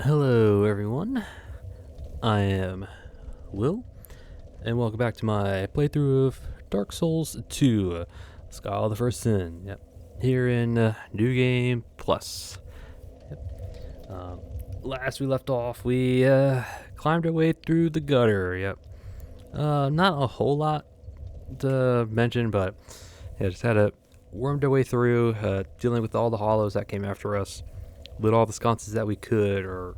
Hello everyone, I am Will, and welcome back to my playthrough of Dark Souls 2, Skull of the First Sin, here in New Game Plus. Last we left off, we climbed our way through the gutter, not a whole lot to mention, but just had to wormed our way through, dealing with all the hollows that came after us, lit all the sconces that we could, or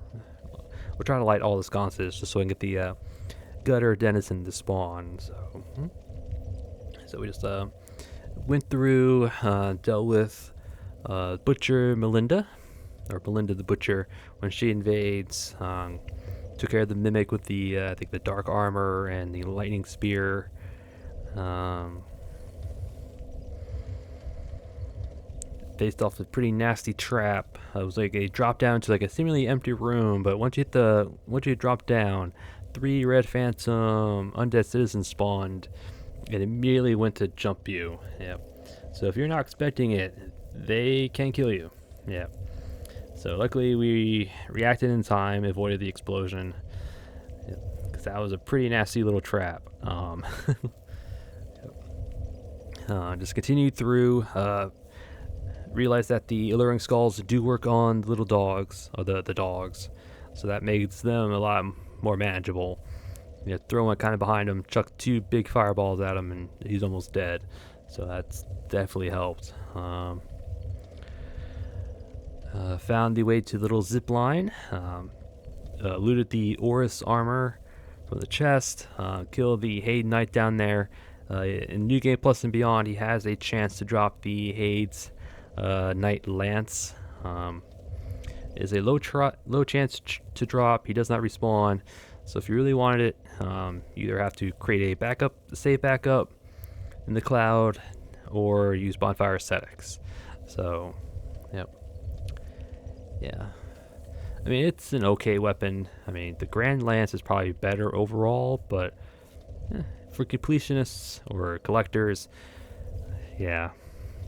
we're trying to light all the sconces just so we can get the gutter denizen to spawn. So we just went through, dealt with Butcher Melinda, or Melinda the Butcher, when she invades. Took care of the mimic with the I think the dark armor and the lightning spear. Faced off a pretty nasty trap. It was like a drop down to like a seemingly empty room, but once you drop down, 3 red phantom undead citizens spawned and immediately went to jump you. So if you're not expecting it, they can kill you. So luckily we reacted in time, avoided the explosion, because that was a pretty nasty little trap. Just continued through. Realized that the alluring skulls do work on the little dogs, or the dogs, so that makes them a lot more manageable. Throw one kind of behind him, chuck 2 big fireballs at him, and he's almost dead. So that's definitely helped. Found the way to the little zip line. Looted the Oris armor from the chest. Killed the Haid Knight down there. In New Game Plus and beyond, he has a chance to drop the Haid's Knight Lance. Is a low chance to drop. He does not respawn, so if you really wanted it, you either have to create a save backup in the cloud, or use bonfire ascetics. So I mean, it's an okay weapon. I mean, the Grand Lance is probably better overall, but for completionists or collectors,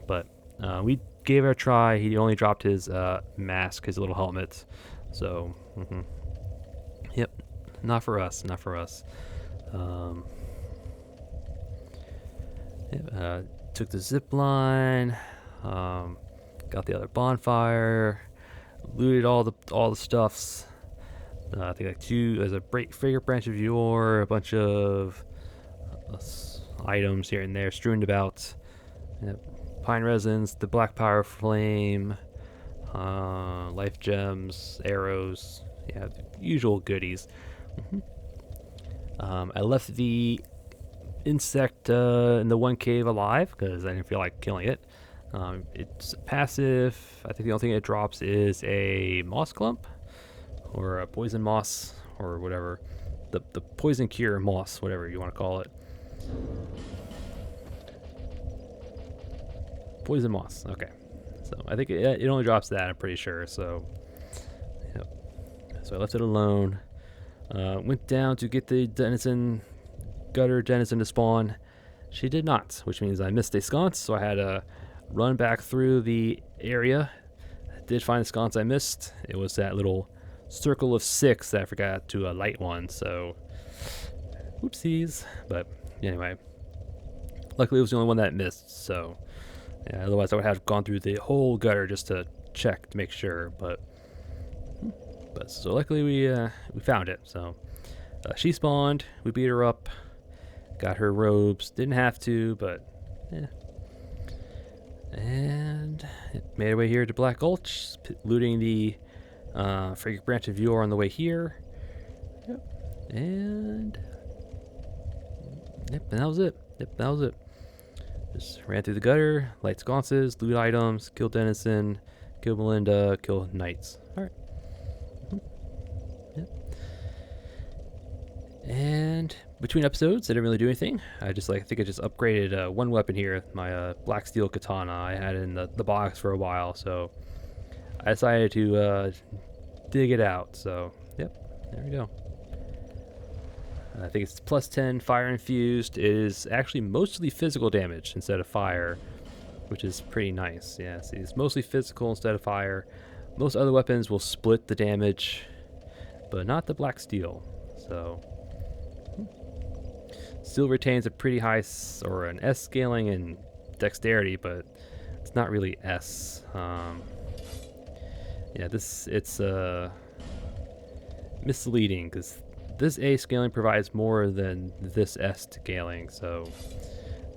but we gave it a try. He only dropped his mask, his little helmet. So, not for us. Took the zip line, got the other bonfire, looted all the stuffs. I think like 2 as a fragrant branch of yore, a bunch of items here and there strewn about. Pine resins, the black power flame, life gems, arrows, the usual goodies. I left the insect in the one cave alive because I didn't feel like killing it. It's passive. I think the only thing it drops is a moss clump or a poison moss or whatever, the poison cure moss, whatever you want to call it. Poison moss. Okay, so I think it only drops that, I'm pretty sure. So I left it alone. Went down to get the gutter denizen to spawn. She did not, which means I missed a sconce, so I had to run back through the area. I did find the sconce I missed. It was that little circle of 6 that I forgot to light one, so whoopsies. But anyway, luckily it was the only one that missed, so otherwise I would have gone through the whole gutter just to check to make sure. But so luckily we found it. So she spawned, we beat her up, got her robes. Didn't have to, but and made our way here to Black Gulch, looting the fragrant branch of yore on the way here. And that was it. Just ran through the gutter, light sconces, loot items, kill denizen, kill Melinda, kill knights. Alright. And between episodes, I didn't really do anything. I think I just upgraded one weapon here, my black steel katana. I had it in the box for a while, so I decided to dig it out. So, there we go. I think it's plus 10 fire infused. It is actually mostly physical damage instead of fire, which is pretty nice. See, it's mostly physical instead of fire. Most other weapons will split the damage but not the black steel. So still retains a pretty high or an S scaling and dexterity, but it's not really S. Yeah, it's misleading because this A scaling provides more than this S scaling. So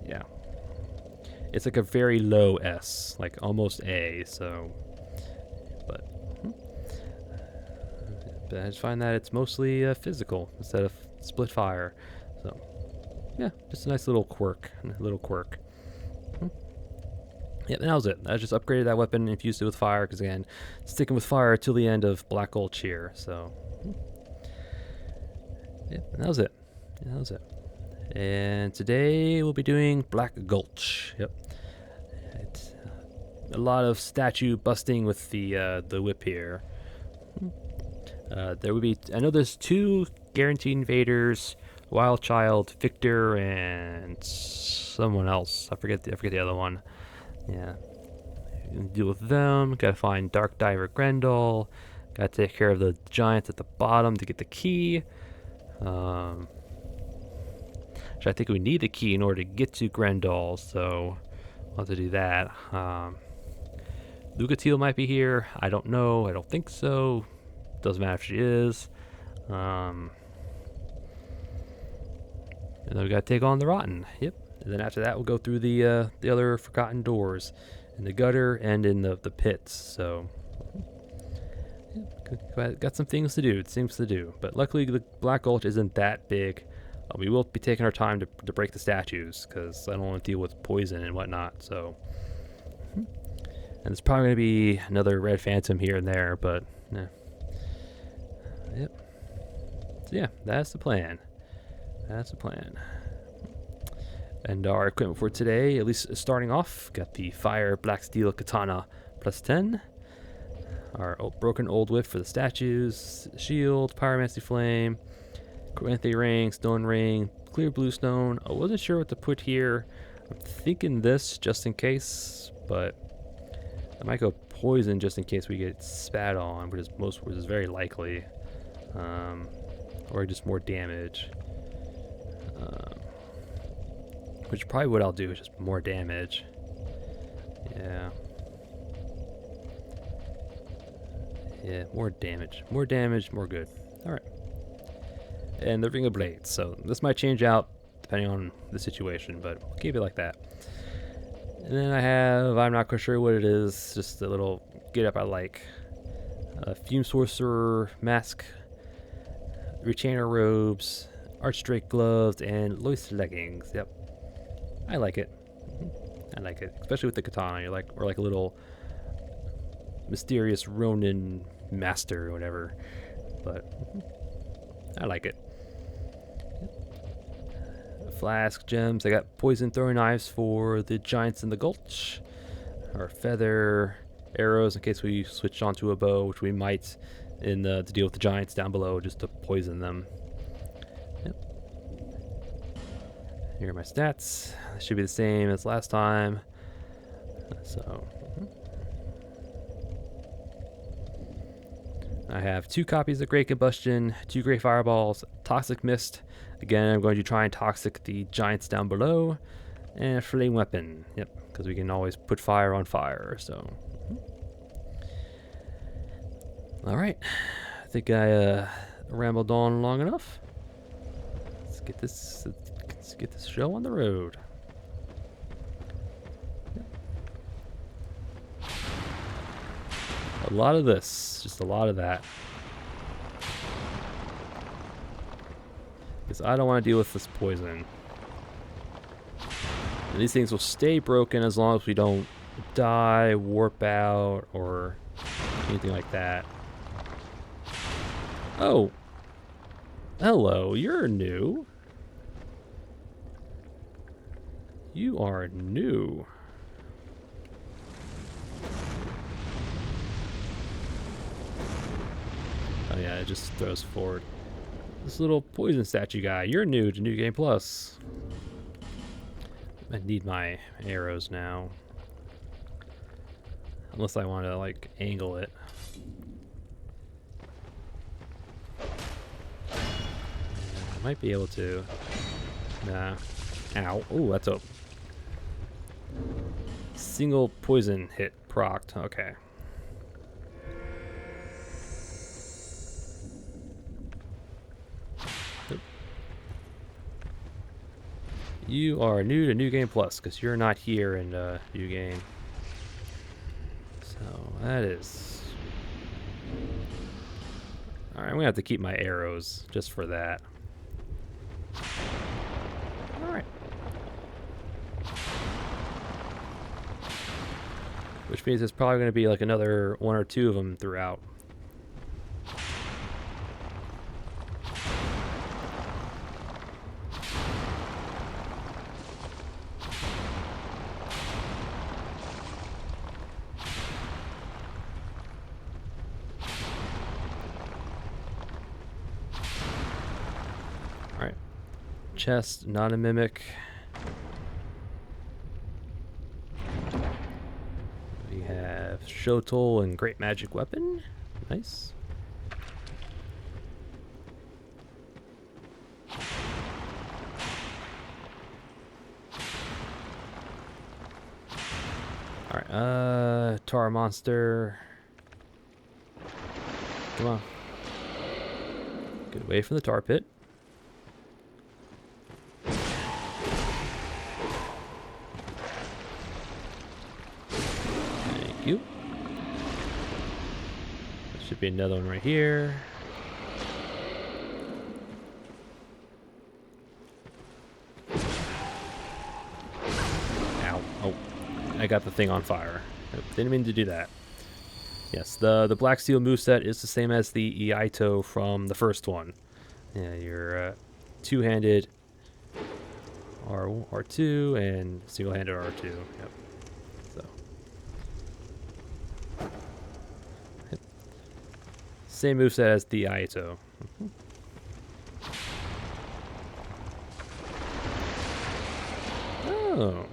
yeah, it's like a very low S, like almost A. So, but I just find that it's mostly physical instead of split fire. So yeah, just a nice little quirk. Yep, and that was it. I just upgraded that weapon and infused it with fire, because again, sticking with fire till the end of Black Gulch here. So yep, and that was it. Yeah, that was it. And today we'll be doing Black Gulch. Yep. It's a lot of statue busting with the whip here. There would be, I know there's 2 guaranteed invaders, Wild Child, Victor, and someone else. I forget the other one. Yeah. You can deal with them. Gotta find Dark Diver Grendel. Gotta take care of the giants at the bottom to get the key. Which I think we need the key in order to get to Grendel, so we'll have to do that. Lucatil might be here. I don't know. I don't think so. Doesn't matter if she is. And then we gotta take on the Rotten. Yep. And then after that, we'll go through the other forgotten doors in the gutter and in the pits. So yeah, got some things to do. Things to do. But luckily, the Black Gulch isn't that big. We will be taking our time to break the statues, because I don't want to deal with poison and whatnot. So, and there's probably going to be another red phantom here and there, but yeah. Yep. So yeah, that's the plan. That's the plan. And our equipment for today, at least starting off, got the Fire Black Steel Katana +10. Our broken old whip for the statues, shield, pyromancy flame, Corinthian ring, stone ring, clear blue stone. I wasn't sure what to put here. I'm thinking this just in case, but I might go poison just in case we get spat on, which is very likely, or just more damage. Which is probably what I'll do, is just more damage. Yeah. Yeah, more damage. More damage, more good. Alright. And the Ring of Blades. So this might change out depending on the situation, but we'll keep it like that. And then I have, I'm not quite sure what it is, just a little get up I like. Fume Sorcerer Mask, Retainer Robes, Archdrake Gloves, and Loist Leggings. Yep. I like it. I like it. Especially with the katana. You're like, or like a little mysterious Ronin master or whatever. But I like it. Flask, gems. I got poison throwing knives for the giants in the Gulch. Or feather arrows in case we switch onto a bow, which we might in to deal with the giants down below, just to poison them. Yep. Here are my stats. They should be the same as last time. So I have 2 copies of Great Combustion, 2 Great Fireballs, Toxic Mist. Again, I'm going to try and toxic the giants down below, and a Flame Weapon. Yep, because we can always put fire on fire. So, all right, I think I rambled on long enough. Let's get this show on the road. A lot of this, just a lot of that. Because I don't want to deal with this poison. And these things will stay broken as long as we don't die, warp out, or anything like that. Oh. Hello, you're new. You are new. Oh yeah, it just throws forward. This little poison statue guy, you're new to New Game Plus. I need my arrows now. Unless I want to, like, angle it. I might be able to. Nah. Ow. Oh, that's a single poison hit procced. Okay. Nope. You are new to New Game Plus because you're not here in New Game. So that is. Alright, I'm gonna have to keep my arrows just for that. Alright. Which means there's probably gonna be like another one or two of them throughout. Alright. Chest, not a mimic. We have Shotol and Great Magic Weapon. Nice. Alright, Tar Monster. Come on. Get away from the tar pit. Thank you. There should be another one right here. Ow. Oh, I got the thing on fire. Didn't mean to do that. Yes, the Black Steel moveset is the same as the Iaito from the first one. Yeah, your two-handed R2 and single-handed R2. Yep. So same moveset as the Iaito. Oh.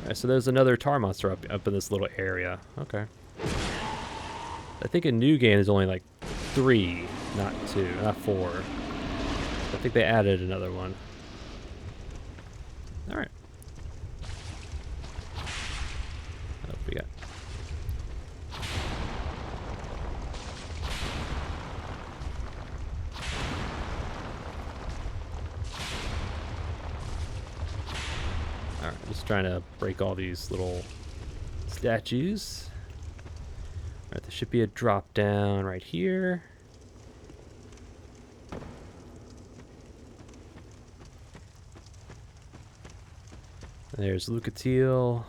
Alright, so there's another tar monster up in this little area. Okay. I think in New Game there's only like 3, not 2, not 4. I think they added another one. Alright. What we got? Alright, just trying to break all these little statues. Alright, there should be a drop down right here. There's Lucatiel.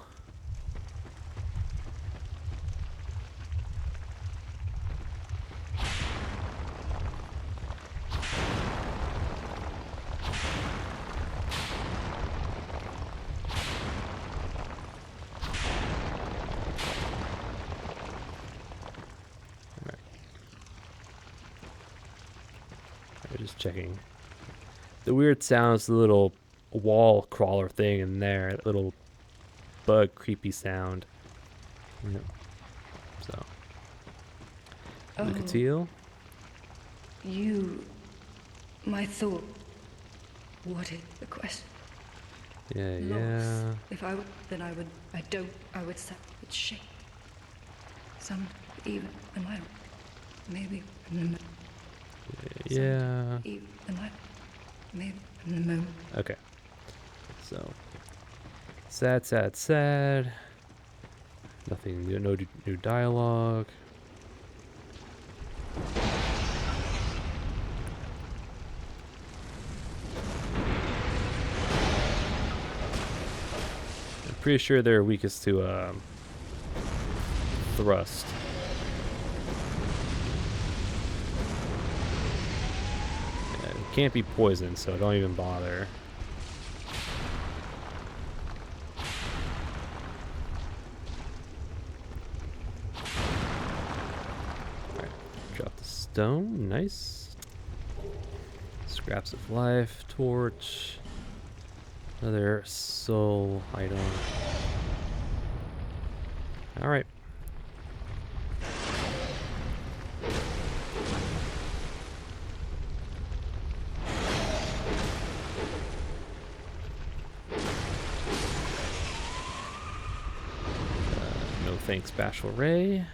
Just checking. The weird sounds, the little wall crawler thing in there, that little bug creepy sound. Yep. So, Lucatiel. You, my thought. What is the question? Yeah, Lost. yeah. If I would, then I would. I don't. I would set its shape. Some even the light. Maybe in the moon. Yeah. Even the light. Maybe in the moon. Okay. So, sad, sad, sad. Nothing. No new dialogue. I'm pretty sure they're weakest to thrust. Yeah, it can't be poisoned, so don't even bother. Alright, drop the stone. Nice. Scraps of life, torch. Another soul item. Alright. thanks, Bashful Ray.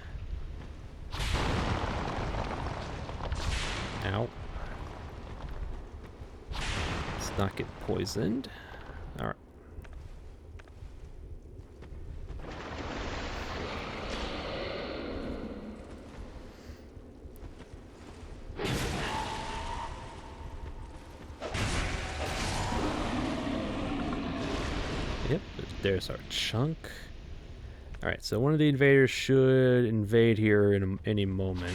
Ow. Let's not get poisoned. Alright. Yep, there's our chunk. Alright, so one of the invaders should invade here in any moment.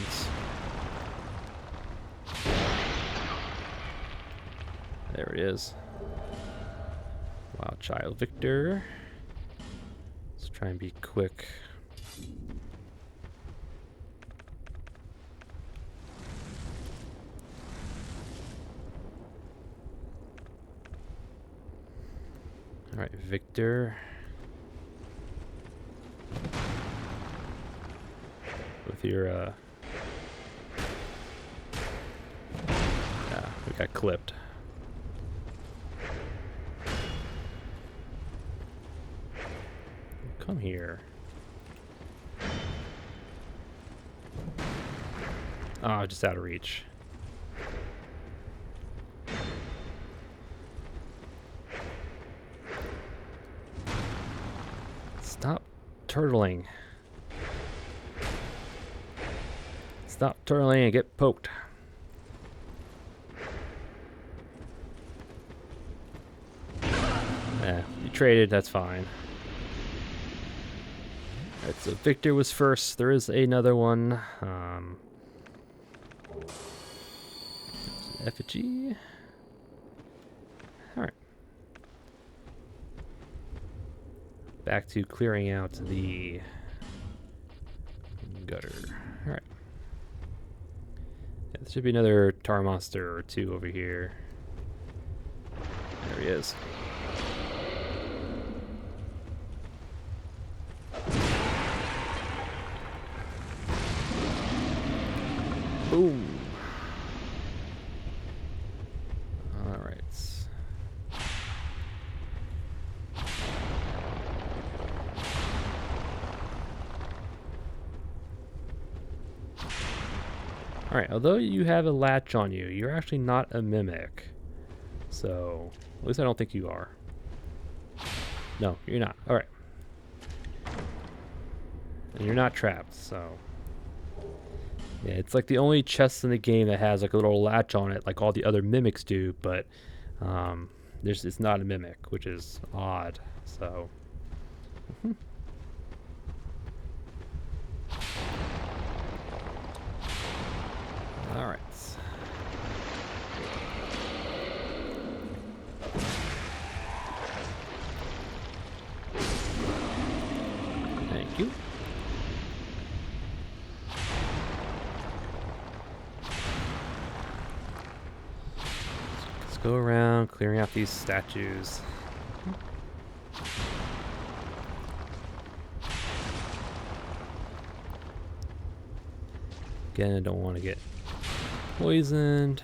There it is. Wild Child Victor. Let's try and be quick. Alright, Victor. With your, yeah, we got clipped. Come here. Oh, just out of reach. Stop turtling. Stop turtling and get poked. Yeah, you traded, that's fine. Alright, so Victor was first. There is another one. Effigy. Alright. Back to clearing out the gutter. Alright. Yeah, there should be another tar monster or two over here. There he is. Boom. All right. All right. Although you have a latch on you, you're actually not a mimic. So, at least I don't think you are. No, you're not. All right. And you're not trapped, so. Yeah, it's like the only chest in the game that has like a little latch on it, like all the other mimics do, but it's not a mimic, which is odd. So, all right. Thank you. Go around clearing out these statues. Again, I don't want to get poisoned.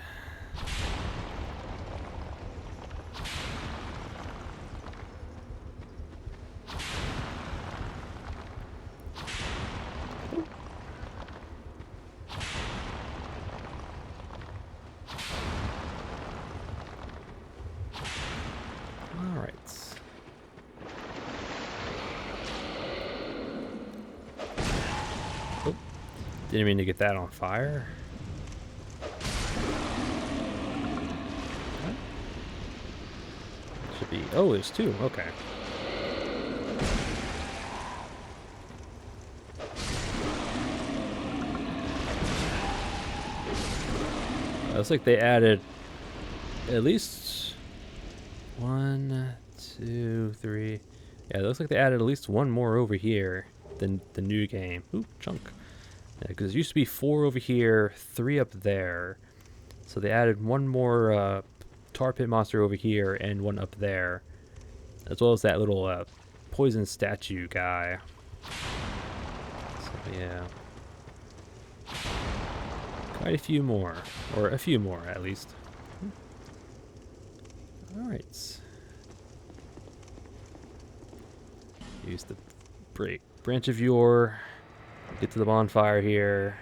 Didn't mean to get that on fire. Should be. Oh, there's two. Okay. Looks like they added at least 1, 2, 3. Yeah, it looks like they added at least one more over here than the new game. Ooh, chunk. Because it used to be 4 over here, 3 up there. So they added one more tar pit monster over here and one up there. As well as that little poison statue guy. So yeah. Quite a few more. Or a few more at least. Alright. Use the Break. Branch of yore. Get to the bonfire here.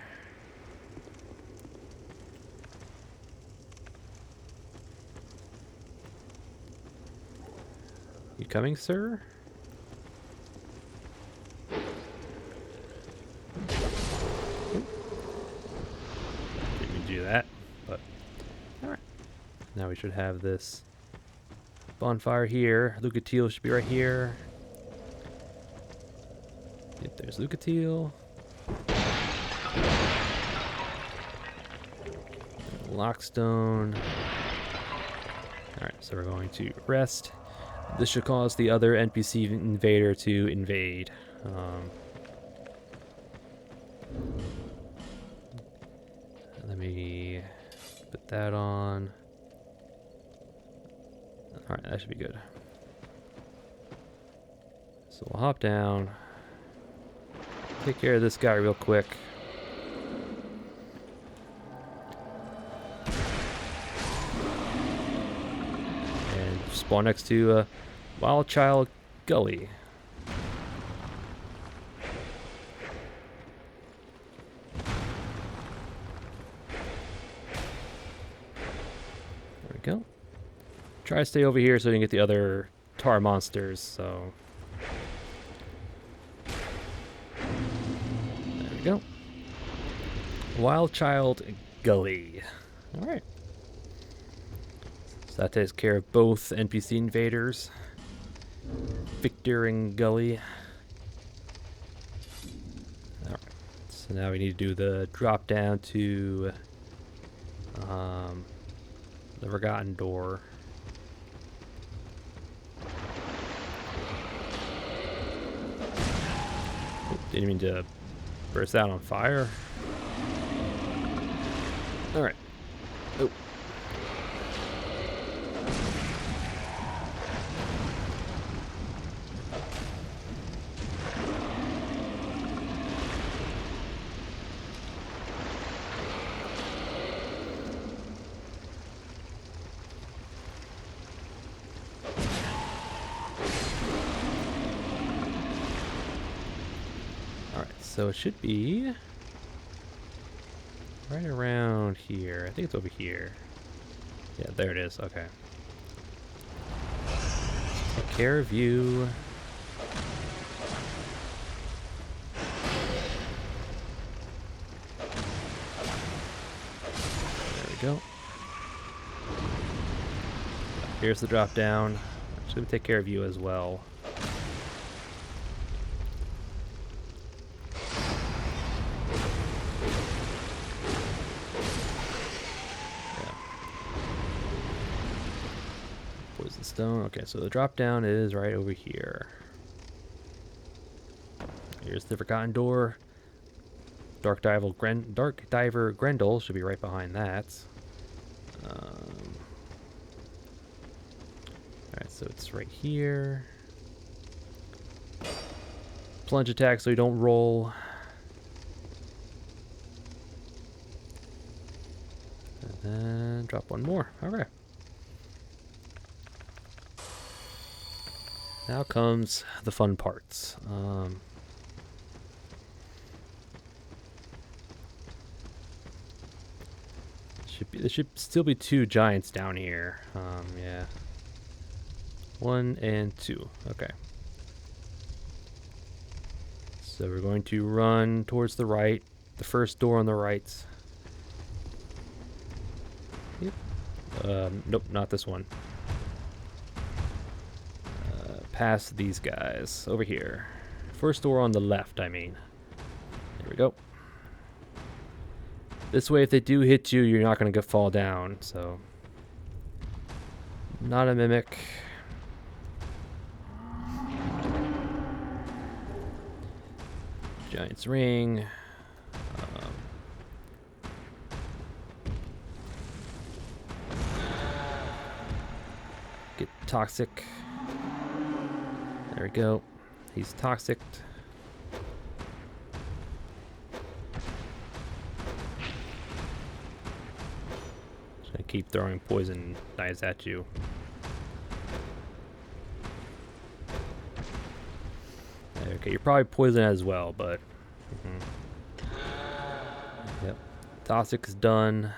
You coming, sir? Didn't do that, but alright. Now we should have this bonfire here. Lucatiel should be right here. Yep, there's Lucatiel. Lockstone. Alright, so we're going to rest. This should cause the other NPC invader to invade. Let me put that on. Alright, that should be good. So we'll hop down. Take care of this guy real quick. And spawn next to Wild Child Gully. There we go. Try to stay over here so you can get the other tar monsters, so... There we go. Wild Child Gully. Alright. So that takes care of both NPC invaders. Victor and Gully. Alright. So now we need to do the drop down to the Forgotten Door. Didn't mean to burst out on fire. Alright. Oh. So it should be right around here. I think it's over here. Yeah, there it is. Okay. Take care of you. There we go. Here's the drop down. I'm going to take care of you as well. Stone. Okay, so the drop down is right over here. Here's the Forgotten Door. Dark Diver Grendel should be right behind that. Alright, so it's right here. Plunge attack so you don't roll. And then drop one more. Alright. Now comes the fun parts. There should still be two giants down here. Yeah. 1 and 2. Okay. So we're going to run towards the right. The first door on the right. Yep. Nope, not this one. Past these guys over here. First door on the left, I mean. There we go. This way, if they do hit you, you're not going to fall down, so. Not a mimic. Giant's ring. Get toxic. There we go. He's toxic. Just gonna keep throwing poison knives at you. There we Okay, you're probably poisoned as well, but... Yep. Toxic is done.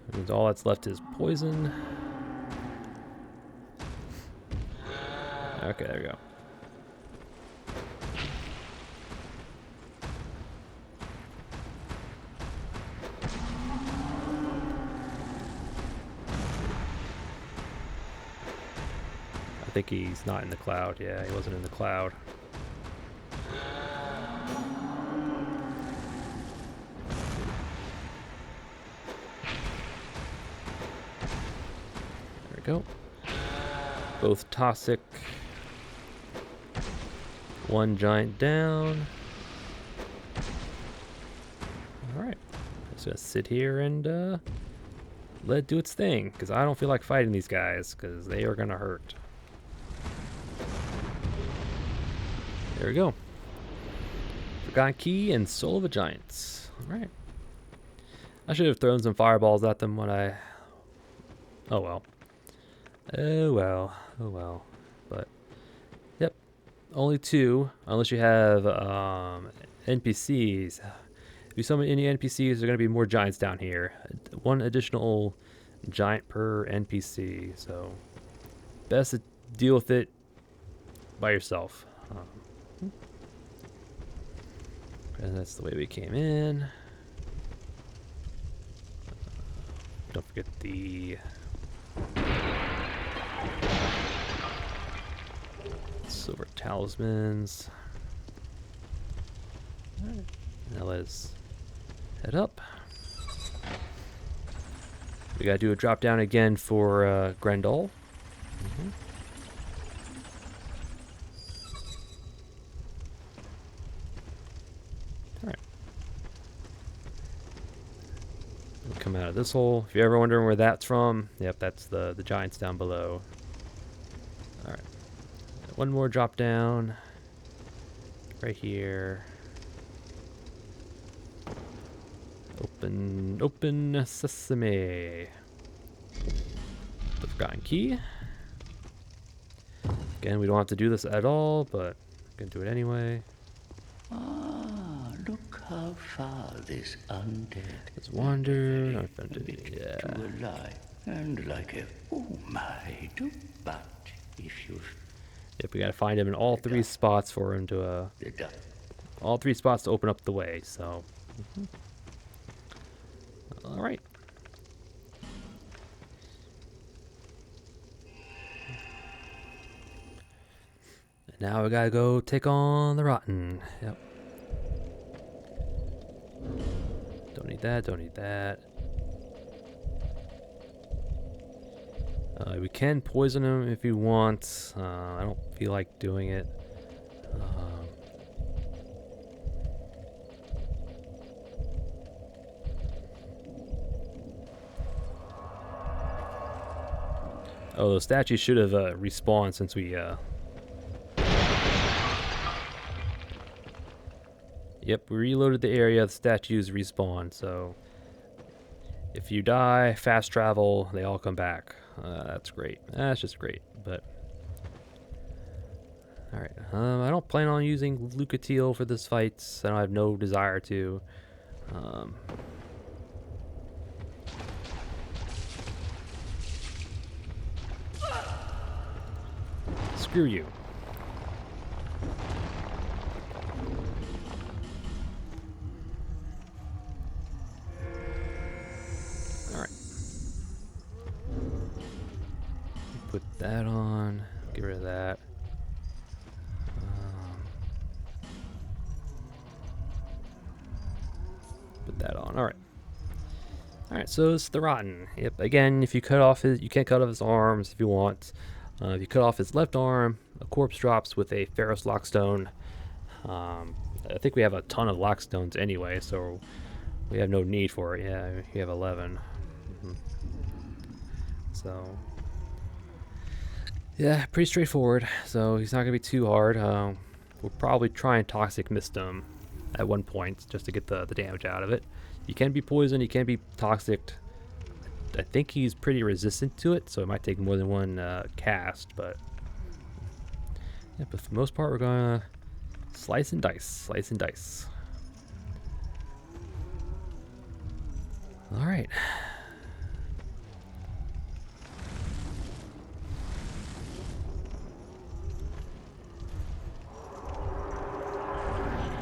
That means all that's left is poison. Okay, there we go. I think he's not in the cloud. Yeah, he wasn't in the cloud. There we go. Both toxic. One giant down. Alright. Just gonna sit here and let it do its thing. Because I don't feel like fighting these guys. Because they are gonna hurt. There we go. Forgotten Key and Soul of a Giant. Alright. I should have thrown some fireballs at them when I... Oh well. Oh well. Oh well. But, yep. Only 2, unless you have NPCs. If you summon any NPCs, there are going to be more giants down here. 1 additional giant per NPC. So, best to deal with it by yourself. And that's the way we came in. Don't forget the silver talismans. Alright. Now let's head up. We gotta do a drop down again for Grendel. Alright. We'll come out of this hole. If you're ever wondering where that's from, yep, that's the giants down below. Alright. One more drop down. Right here. Open sesame. The Forgotten Key. Again, we don't have to do this at all, but I'm gonna do it anyway. Ah, look how far this undead Let's wander. Yeah. to alive and like a oh my do but if you Yep, we gotta find him in all 3 spots for him to the duck all 3 spots to open up the way. So. All right. And now we gotta go take on the Rotten. Yep. Don't need that, don't need that. We can poison him if you want. I don't feel like doing it. Oh, those statues should have respawned since we... Yep, we reloaded the area, the statues respawn, so... If you die, fast travel, they all come back. That's great. That's just great, but... Alright, I don't plan on using Lucatiel for this fight. I have no desire to. Screw you. Alright. Put that on. Get rid of that. Put that on. Alright. Alright, so it's the Rotten. Yep, again, if you cut off his... You can't cut off his arms if you want. If you cut off his left arm, a corpse drops with a Ferrous Lockstone. I think we have a ton of Lockstones anyway, so we have no need for it. Yeah, we have 11. So, yeah, pretty straightforward. So he's not going to be too hard. We'll probably try and Toxic Mist him at one point just to get the damage out of it. You can be poisoned, you can be toxic. I think he's pretty resistant to it, so it might take more than one cast, but Yeah, but for the most part, we're gonna slice and dice, slice and dice. All right.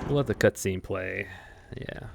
We'll let the cutscene play. Yeah.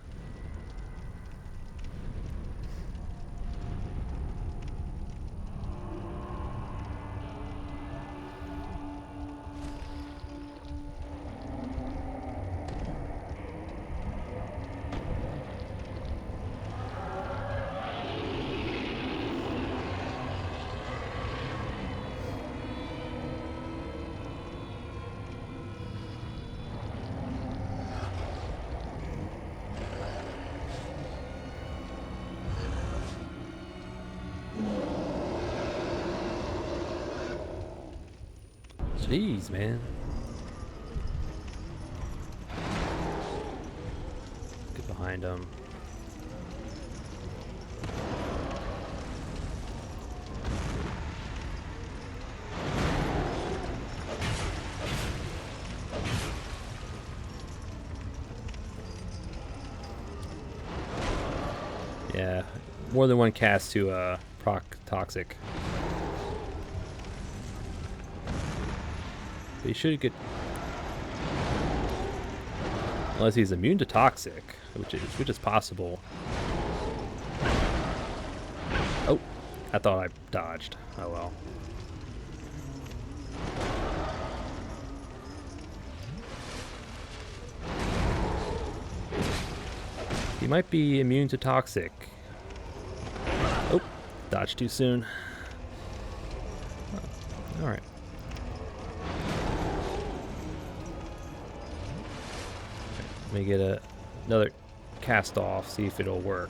Jeez, man. Get behind him. Yeah, more than one cast to proc toxic. But he should get, unless he's immune to toxic, which is possible. Oh, I thought I dodged. Oh well. He might be immune to toxic. Oh, dodged too soon. All right. Let me get another cast off, see if it'll work.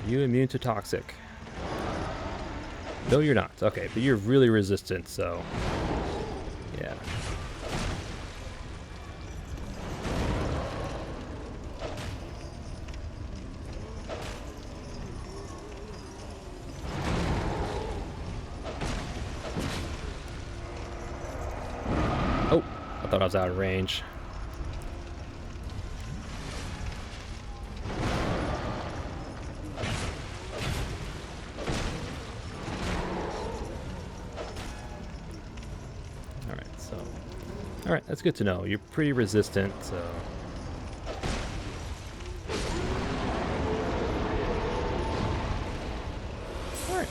Are you immune to toxic? No, you're not. Okay, but you're really resistant, so yeah. Oh, I thought I was out of range. Alright, that's good to know. You're pretty resistant, so... Alright.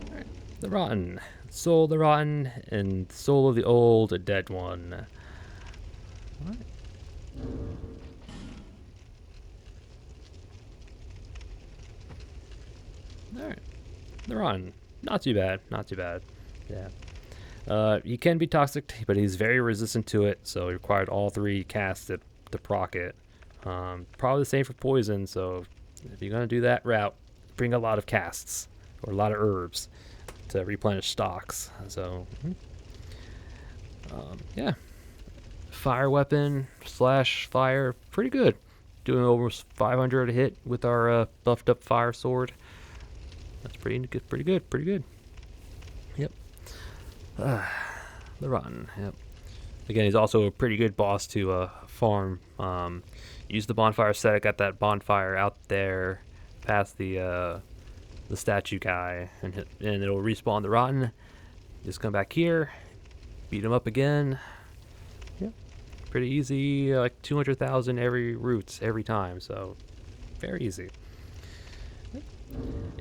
Alright. The Rotten. Soul of the Rotten, and Soul of the Old Dead One. Alright. Alright. The Rotten. Not too bad. Not too bad. Yeah. He can be toxic, but he's very resistant to it, so he required all 3 casts to proc it. Probably the same for poison, so if you're going to do that route, bring a lot of casts, or a lot of herbs, to replenish stocks. So, yeah. Fire weapon / fire, pretty good. Doing almost 500 a hit with our buffed up fire sword. That's pretty good. Yep. The Rotten. Yep. Again, he's also a pretty good boss to farm. Use the bonfire set. I got that bonfire out there past the statue guy, and it'll respawn the Rotten. Just come back here, beat him up again. Yep. Pretty easy. Like 200,000 every roots every time. So very easy.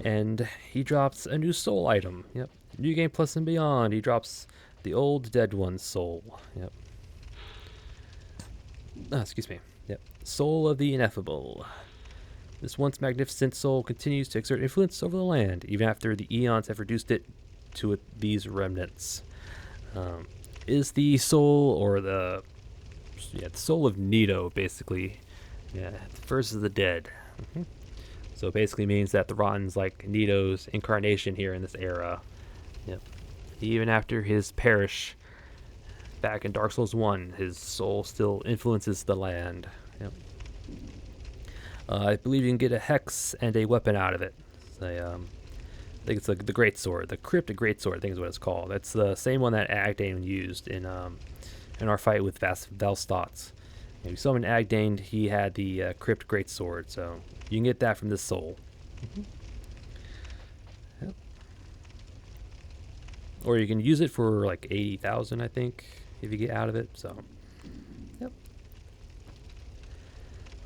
And he drops a new soul item. Yep. New game plus and beyond. He drops the old dead one's soul. Yep. Excuse me. Yep. Soul of the ineffable. This once magnificent soul continues to exert influence over the land, even after the eons have reduced it to these remnants. Is the soul, or the soul of Nito, basically. Yeah. Versus the dead. Mm-hmm. So it basically means that the Rotten's like Nito's incarnation here in this era. Yep. Even after his perish back in Dark Souls 1, his soul still influences the land. Yep. I believe you can get a hex and a weapon out of it. I think it's the Great Sword, the Cryptic Great Sword, I think is what it's called. It's the same one that Agdane used in our fight with Valstots. If you summoned Agdane, he had the Crypt Great Sword, so you can get that from this soul. Yep. Or you can use it for like 80,000, I think, if you get out of it. So, yep.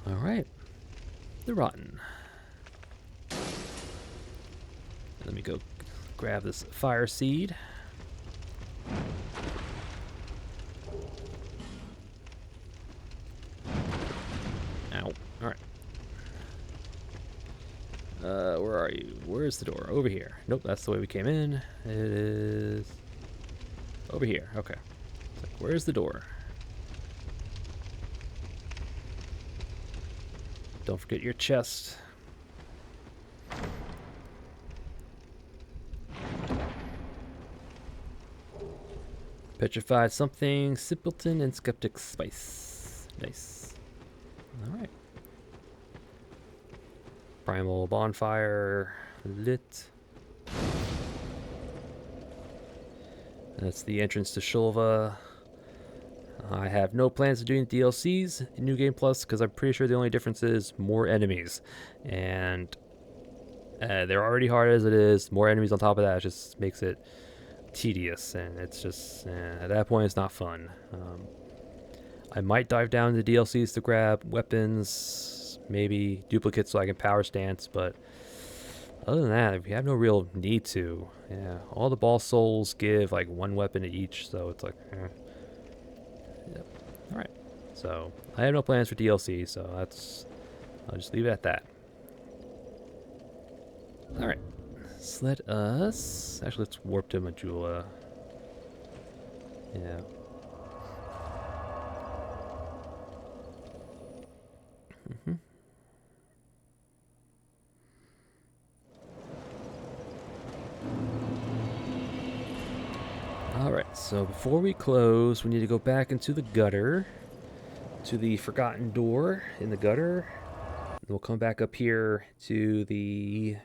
All right, the Rotten. Let me go grab this fire seed. Ow. Alright. Where are you? Where's the door? Over here. Nope, that's the way we came in. It is over here. Okay. It's like, where's the door? Don't forget your chest. Petrified something, simpleton, and skeptic spice. Nice. Alright. Primal bonfire lit. That's the entrance to Shulva. I have no plans of doing DLCs in New Game Plus because I'm pretty sure the only difference is more enemies. And they're already hard as it is. More enemies on top of that just makes it tedious, and it's just at that point it's not fun. I might dive down to DLCs to grab weapons, maybe duplicates so I can power stance, but other than that, we have no real need to. Yeah, all the boss souls give like one weapon to each, so it's like Yep. All right, so I have no plans for DLC, so I'll just leave it at that. All right. Let us... Actually, let's warp to Majula. Yeah. Alright, so before we close, we need to go back into the gutter. To the Forgotten Door in the gutter. And we'll come back up here to the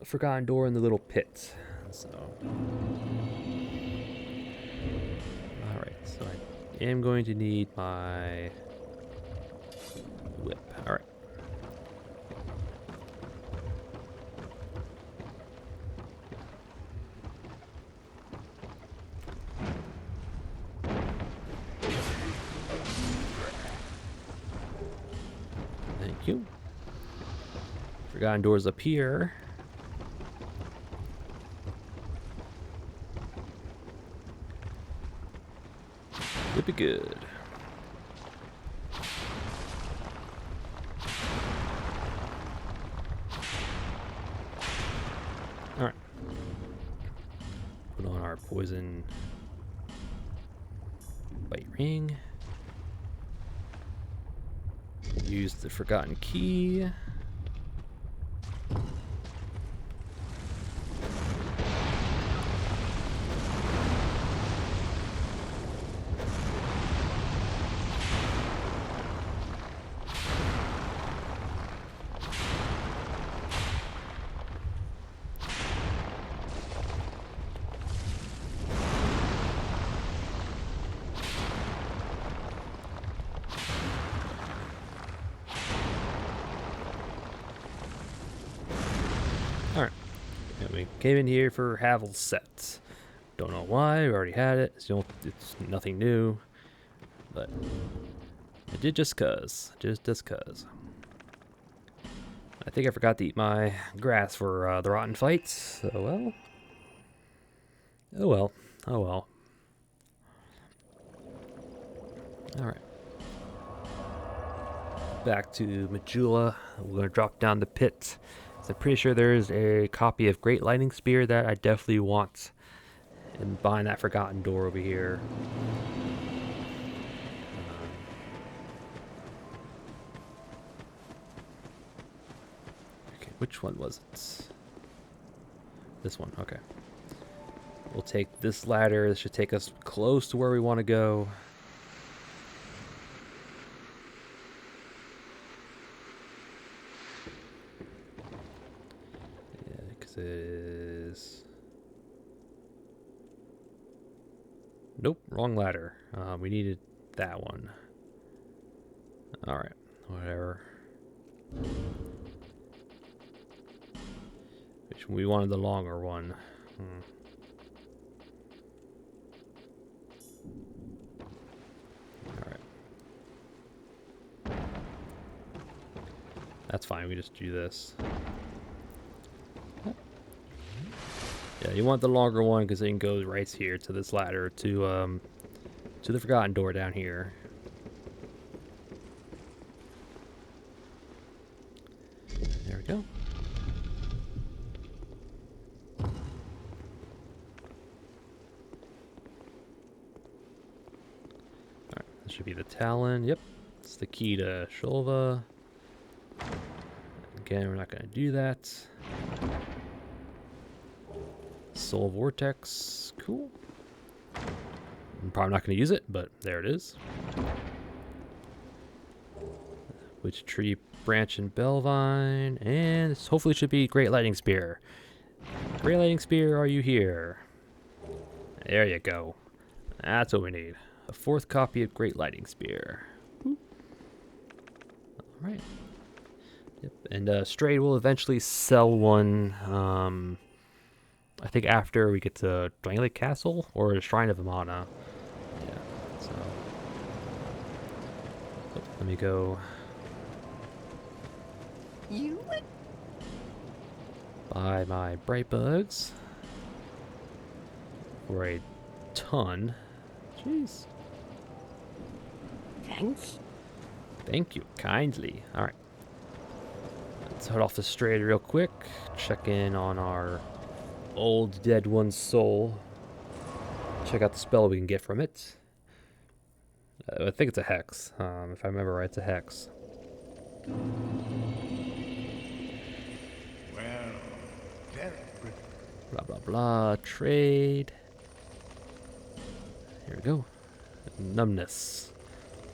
Forgotten Door in the little pit. So... Alright, so I am going to need my whip. Alright. Thank you. Forgotten Door's up here. Would be good. Alright. Put on our poison bite ring. Use the forgotten key. Alright. And we came in here for Havel's set. Don't know why, we already had it. It's nothing new. But I did just cuz. Just cuz. I think I forgot to eat my grass for the rotten fights. Oh well. Oh well. Oh well. Alright. Back to Majula. We're going to drop down the pit. So I'm pretty sure there's a copy of Great Lightning Spear that I definitely want. And behind that Forgotten Door over here. Okay, which one was it? This one, okay. We'll take this ladder. This should take us close to where we want to go. Yeah, because it is... Nope, wrong ladder. We needed that one. Alright, whatever. We wanted the longer one. Alright. That's fine, we just do this. Yeah, you want the longer one because it can go right here to this ladder to the Forgotten Door down here. There we go. Alright, this should be the Talon. Yep, it's the key to Shulva. Again, we're not going to do that. Soul Vortex, cool. I'm probably not going to use it, but there it is. Witch Tree, Branch, and Bellvine, and this hopefully should be Great Lightning Spear. Great Lightning Spear, are you here? There you go. That's what we need. A 4th copy of Great Lightning Spear. Alright. Yep, and Strayed will eventually sell one, I think after we get to Drangelic Castle or the Shrine of Amana. Yeah, so... Oh, let me go... You would? Buy my bright bugs for a ton. Jeez. Thanks. Thank you kindly. All right. Let's head off the Strayed real quick. Check in on our old dead one's soul. Check out the spell we can get from it. I think it's a hex. If I remember right, it's a hex. Well, Blah, blah, blah. Trade. Here we go. Numbness.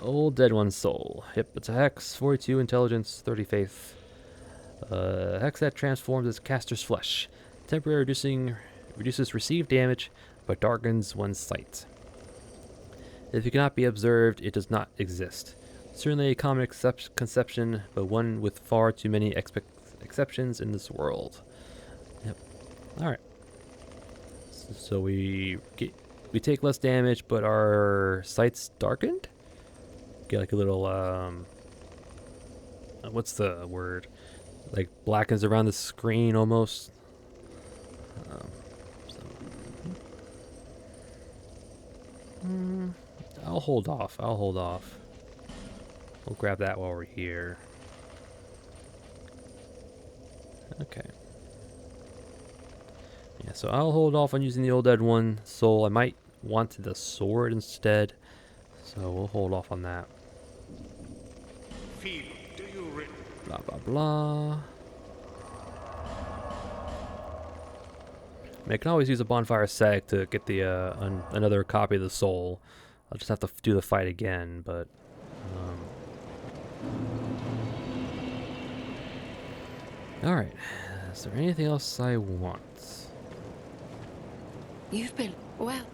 Old dead one's soul. Yep, it's a hex. 42 intelligence, 30 faith. Hex that transforms as caster's flesh. Temporary reduces received damage, but darkens one's sight. If it cannot be observed, it does not exist. Certainly a common conception, but one with far too many exceptions in this world. Yep. Alright. So we take less damage, but our sight's darkened? Get like a little, what's the word? Like blackens around the screen almost. I'll hold off. We'll grab that while we're here. Okay. Yeah, so I'll hold off on using the old dead one soul. I might want the sword instead, so we'll hold off on that. feel, do you really? Blah, blah, blah. I mean, I can always use a bonfire sag to get the another copy of the soul. I'll just have to do the fight again, but... Alright. Is there anything else I want? You've been well.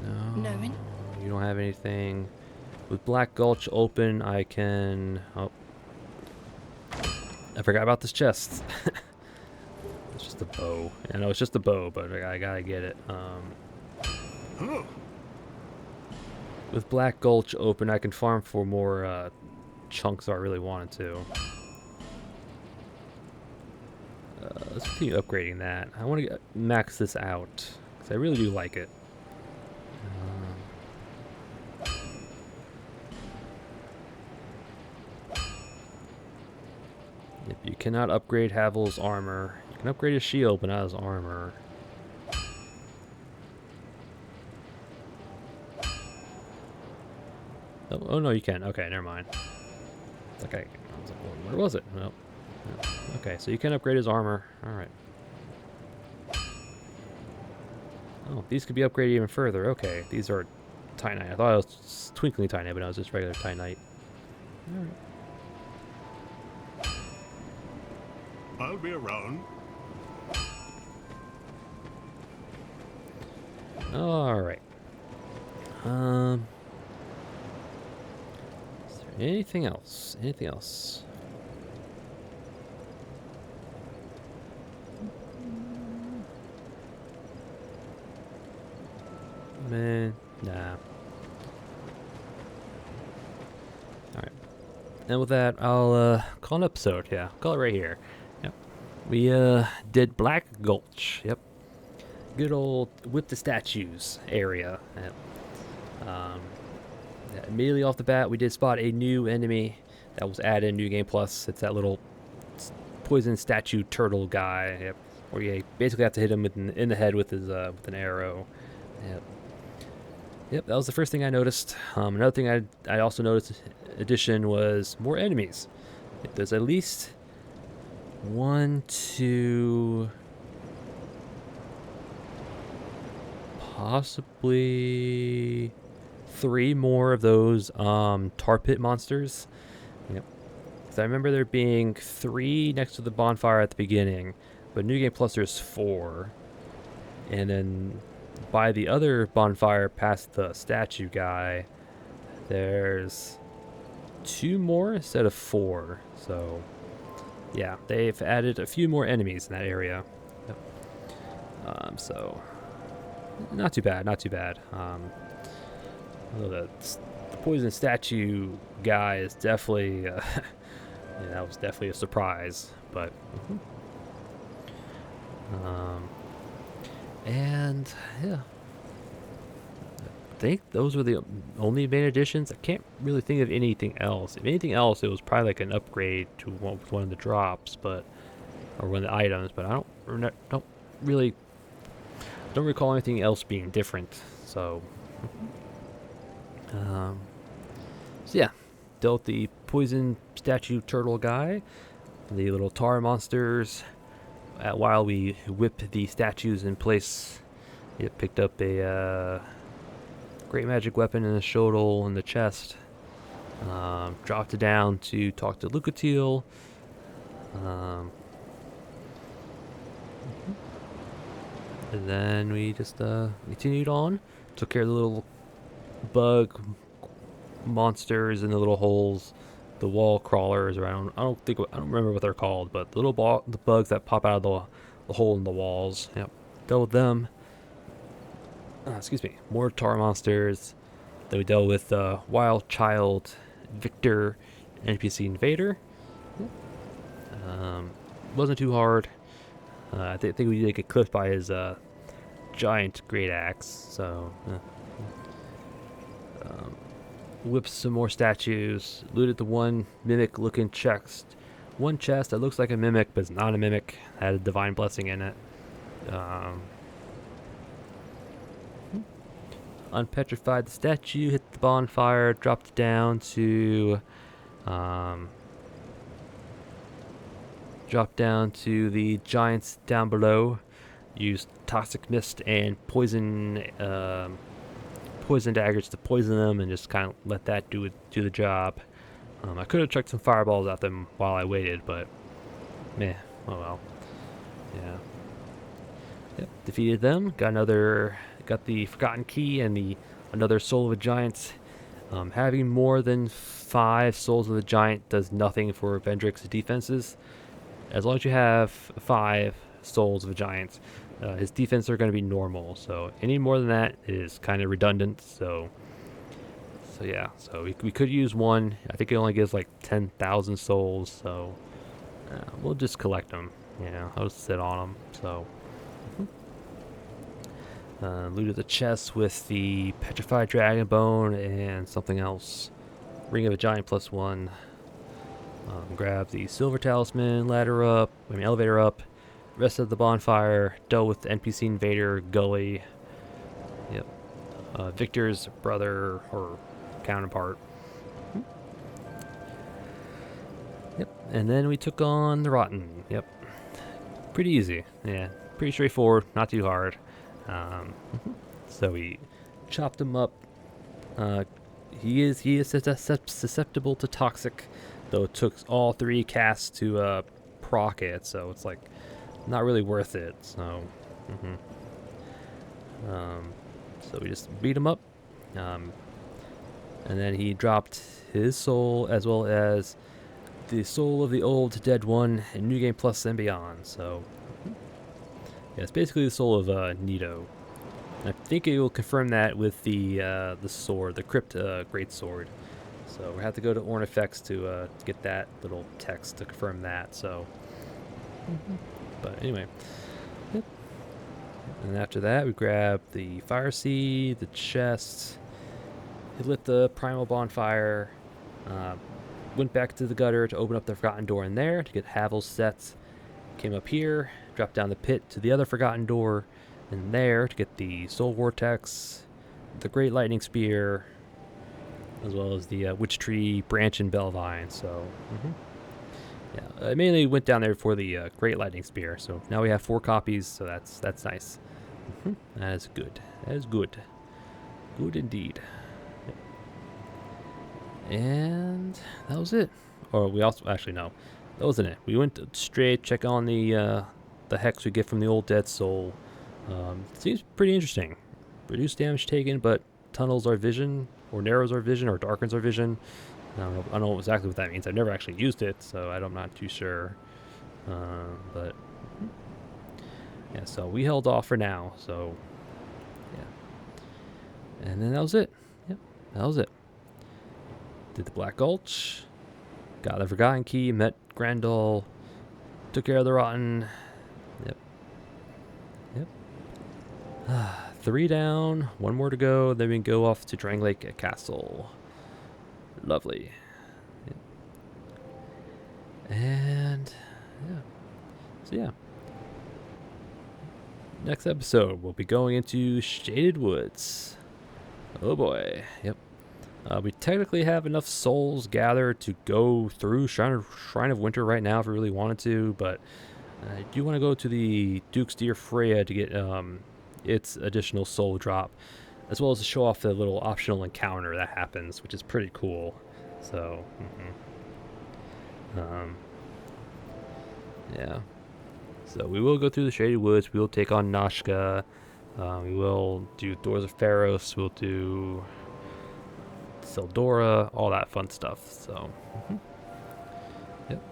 No. Knowing. You don't have anything. With Black Gulch open, I can... Oh. I forgot about this chest. It's just a bow. I know it's just a bow, but I gotta get it. With Black Gulch open, I can farm for more chunks if I really wanted to. Let's continue upgrading that. I want to max this out because I really do like it. Yep, you cannot upgrade Havel's armor. You can upgrade his shield, but not his armor. Oh no, you can. Okay, never mind. Okay, I was like, well, where was it? Well, okay, so you can upgrade his armor. All right. Oh, these could be upgraded even further. Okay, these are Titanite. I thought it was Twinkling Titanite, but no, it was just regular Titanite. I'll be around. Alright. Is there anything else? Anything else? Man, nah. Alright. And with that, I'll call an episode. Yeah, call it right here. Yep. We did Black Gulch. Yep. Good old whip the statues area. Yep. Yeah, immediately off the bat, we did spot a new enemy that was added in New Game Plus. It's that little poison statue turtle guy. Yep. Where you basically have to hit him in the head with his with an arrow. Yep. Yep, that was the first thing I noticed. Another thing I also noticed addition was more enemies. There's at least 1, 2, possibly 3 more of those tar pit monsters. Yep. So I remember there being 3 next to the bonfire at the beginning, but New Game Plus there's 4, and then by the other bonfire past the statue guy, there's 2 more instead of 4. So yeah, they've added a few more enemies in that area. Yep. So not too bad, not too bad. The poison statue guy is definitely yeah, that was definitely a surprise, but and yeah, I think those were the only main additions. I can't really think of anything else. If anything else, it was probably like an upgrade to one of the drops, but or one of the items. But I don't recall anything else being different. So, so yeah, dealt the poison statue turtle guy, the little tar monsters. While we whipped the statues in place, it picked up a great magic weapon in the shoulder and the chest. Dropped it down to talk to Lucatiel. And then we just continued on, took care of the little bug monsters in the little holes, the wall crawlers, or I don't remember what they're called, but the the bugs that pop out of the hole in the walls. Yep, dealt with them. Excuse me, more tar monsters. Then we dealt with Wild Child, Victor, NPC Invader. Wasn't too hard. I think we did get clipped by his giant great axe. So, whipped some more statues. Looted the one mimic-looking chest. One chest that looks like a mimic, but it's not a mimic. Had a divine blessing in it. Unpetrified the statue, hit the bonfire, dropped it down to the giants down below. Used toxic mist and poison daggers to poison them, and just kind of let that do the job. I could have chucked some fireballs at them while I waited, but meh, oh well. Yeah. Yep, defeated them. Got the Forgotten Key and another Soul of a Giant. Having more than 5 Souls of the Giant does nothing for Vendrick's defenses. As long as you have 5 Souls of a Giant, his defenses are going to be normal. So any more than that is kind of redundant. So yeah. So we could use 1. I think it only gives like 10,000 souls. So we'll just collect them. Yeah, I'll just sit on them. So. Looted the chest with the petrified dragon bone and something else. Ring of a Giant +1. Grab the silver talisman, elevator up. Rest of the bonfire. Dealt with the NPC invader Gully. Yep. Victor's brother or counterpart. Yep. And then we took on the Rotten. Yep. Pretty easy. Yeah. Pretty straightforward. Not too hard. So we chopped him up. He is susceptible to toxic, though it took all 3 casts to proc it, so it's like not really worth it. So, so we just beat him up, and then he dropped his soul as well as the soul of the old dead one in New Game Plus and beyond. So, yeah, it's basically the soul of Nito. I think it will confirm that with the sword, the Crypt Great Sword. So we have to go to Ornifex to get that little text to confirm that. So, but anyway, yep. And after that, we grabbed the fire seed, the chest. He lit the primal bonfire. Went back to the gutter to open up the forgotten door in there to get Havel's sets. Came up here, dropped down the pit to the other forgotten door in there to get the soul vortex, the great lightning spear, as well as the witch tree branch and bellvine. So yeah, I mainly went down there for the great lightning spear. So now we have 4 copies, so that's nice. That is good. That is good. Good indeed. Yep. And that was it. Or we also actually no, that wasn't it. We went straight check on the hex we get from the old dead soul. Seems pretty interesting. Reduce damage taken, but tunnels our vision, or narrows our vision, or darkens our vision. I don't know exactly what that means. I've never actually used it, so I'm not too sure. But yeah, so we held off for now. So yeah, and then that was it. Yep, that was it. Did the Black Gulch, got the Forgotten Key, met Grandal, took care of the Rotten. Yep. 3 down, 1 more to go, then we can go off to Drangelic Castle. Lovely. Yep. And yeah. So yeah. Next episode, we'll be going into Shaded Woods. Oh boy. Yep. We technically have enough souls gathered to go through Shrine of Winter right now if we really wanted to, but I do want to go to the Duke's Deer Freya to get its additional soul drop, as well as to show off the little optional encounter that happens, which is pretty cool. So, yeah. So we will go through the Shady Woods. We will take on Nashka. We will do Doors of Pharos. We'll do Seldora, all that fun stuff. So, yep.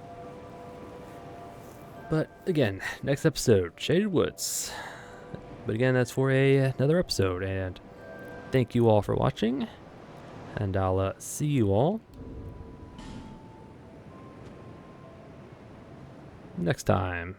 But again, next episode, Shaded Woods. But again, that's for another episode, and thank you all for watching, and I'll see you all next time.